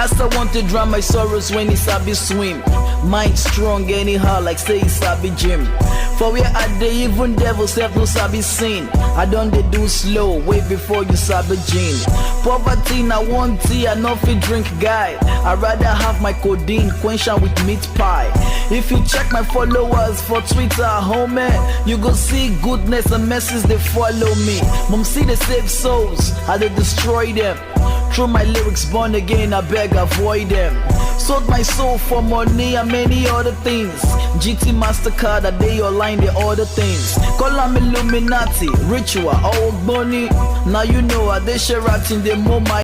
Rasta want to drown my sorrows when he sabi swim. Mind strong anyhow, like say he sabi gym. For where I dey, even devil self no sabi sin. I done dey do slow, way before you sabi gin. Poverty na one tea, I no fit drink guy. I rather have my codeine quench am with meat pie. If you check my followers for Twitter, homie, you go see goodness and messes they follow me. Mom see they save souls, I they destroy them. Through my lyrics born again, I beg avoid them. Sold my soul for money and many other things. GT MasterCard, I day your line, they order things. Call them Illuminati, ritual, all money. Now you know I they share in the moment.